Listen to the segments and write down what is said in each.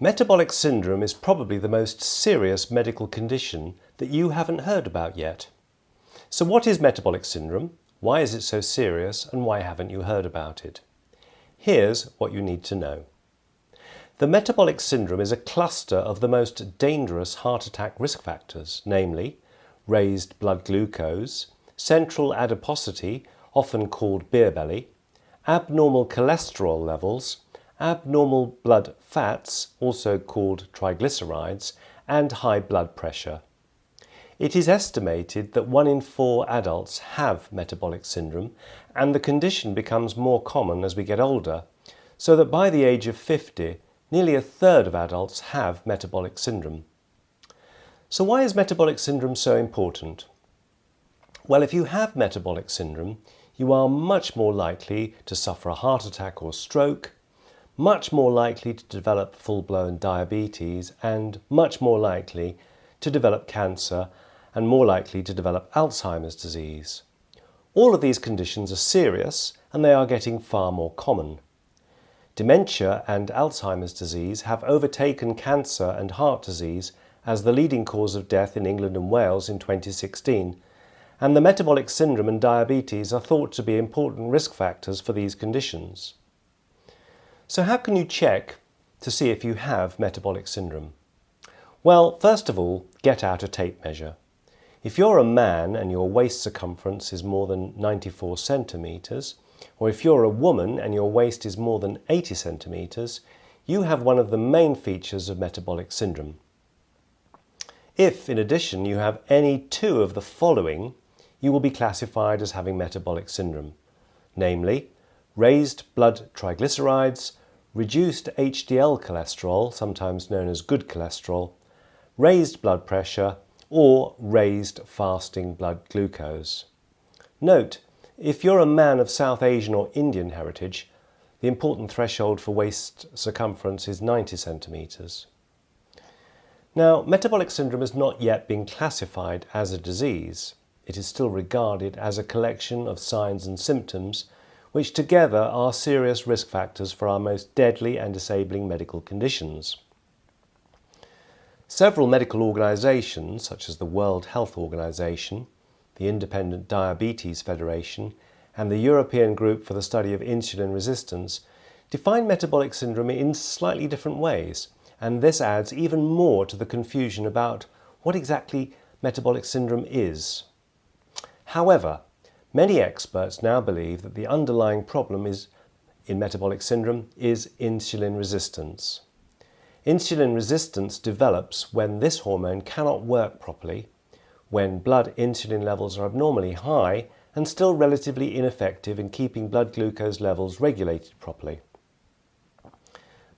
Metabolic syndrome is probably the most serious medical condition that you haven't heard about yet. So what is metabolic syndrome? Why is it so serious and why haven't you heard about it? Here's what you need to know. The metabolic syndrome is a cluster of the most dangerous heart attack risk factors, namely raised blood glucose, central adiposity, often called beer belly, abnormal cholesterol levels, abnormal blood fats, also called triglycerides, and high blood pressure. It is estimated that 1 in 4 adults have metabolic syndrome, and the condition becomes more common as we get older, so that by the age of 50, nearly a third of adults have metabolic syndrome. So why is metabolic syndrome so important? Well, if you have metabolic syndrome, you are much more likely to suffer a heart attack or stroke, much more likely to develop full-blown diabetes, and much more likely to develop cancer, and more likely to develop Alzheimer's disease. All of these conditions are serious, and they are getting far more common. Dementia and Alzheimer's disease have overtaken cancer and heart disease as the leading cause of death in England and Wales in 2016, and the metabolic syndrome and diabetes are thought to be important risk factors for these conditions. So how can you check to see if you have metabolic syndrome? Well, first of all, get out a tape measure. If you're a man and your waist circumference is more than 94 centimetres, or if you're a woman and your waist is more than 80 centimetres, you have one of the main features of metabolic syndrome. If, in addition, you have any two of the following, you will be classified as having metabolic syndrome, namely raised blood triglycerides, reduced HDL cholesterol, sometimes known as good cholesterol, raised blood pressure, or raised fasting blood glucose. Note, if you're a man of South Asian or Indian heritage, the important threshold for waist circumference is 90 centimetres. Now, metabolic syndrome has not yet been classified as a disease. It is still regarded as a collection of signs and symptoms which together are serious risk factors for our most deadly and disabling medical conditions. Several medical organisations, such as the World Health Organization, the Independent Diabetes Federation, and the European Group for the Study of Insulin Resistance, define metabolic syndrome in slightly different ways, and this adds even more to the confusion about what exactly metabolic syndrome is. However, many experts now believe that the underlying problem in metabolic syndrome is insulin resistance. Insulin resistance develops when this hormone cannot work properly, when blood insulin levels are abnormally high and still relatively ineffective in keeping blood glucose levels regulated properly.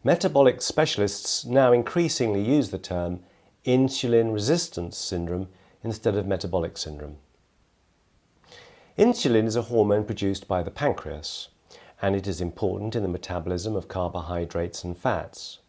Metabolic specialists now increasingly use the term insulin resistance syndrome instead of metabolic syndrome. Insulin is a hormone produced by the pancreas, and it is important in the metabolism of carbohydrates and fats.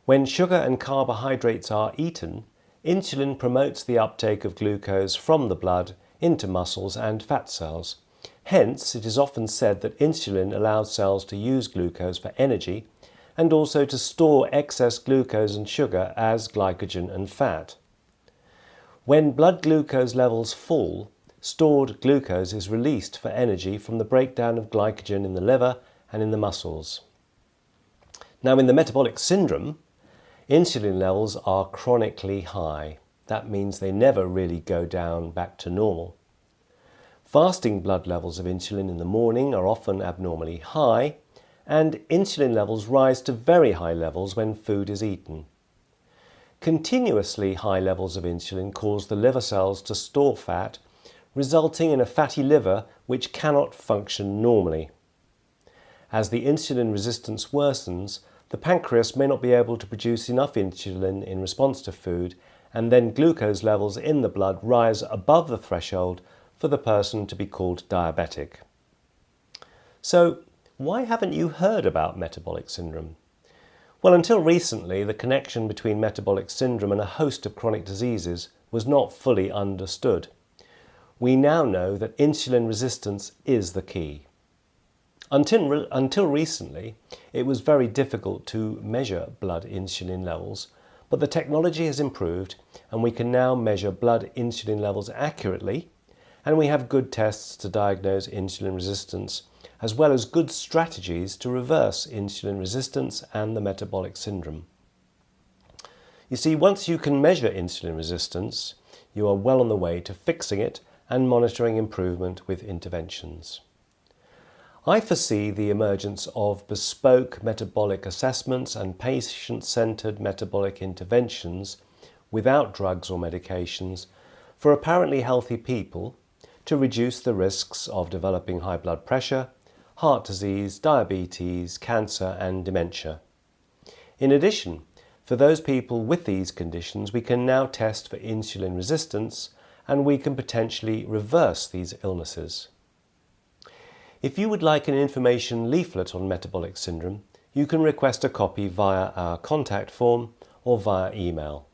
When sugar and carbohydrates are eaten, insulin promotes the uptake of glucose from the blood into muscles and fat cells. Hence, it is often said that insulin allows cells to use glucose for energy and also to store excess glucose and sugar as glycogen and fat. When blood glucose levels fall, stored glucose is released for energy from the breakdown of glycogen in the liver and in the muscles. Now, in the metabolic syndrome, insulin levels are chronically high. That means they never really go down back to normal. Fasting blood levels of insulin in the morning are often abnormally high, and insulin levels rise to very high levels when food is eaten. Continuously high levels of insulin cause the liver cells to store fat, resulting in a fatty liver which cannot function normally. As the insulin resistance worsens, the pancreas may not be able to produce enough insulin in response to food, and then glucose levels in the blood rise above the threshold for the person to be called diabetic. So, why haven't you heard about metabolic syndrome? Well, until recently, the connection between metabolic syndrome and a host of chronic diseases was not fully understood. We now know that insulin resistance is the key. Until recently, it was very difficult to measure blood insulin levels, but the technology has improved and we can now measure blood insulin levels accurately, and we have good tests to diagnose insulin resistance, as well as good strategies to reverse insulin resistance and the metabolic syndrome. You see, once you can measure insulin resistance, you are well on the way to fixing it and monitoring improvement with interventions. I foresee the emergence of bespoke metabolic assessments and patient-centered metabolic interventions without drugs or medications for apparently healthy people to reduce the risks of developing high blood pressure, heart disease, diabetes, cancer and dementia. In addition, for those people with these conditions, we can now test for insulin resistance and we can potentially reverse these illnesses. If you would like an information leaflet on metabolic syndrome, you can request a copy via our contact form or via email.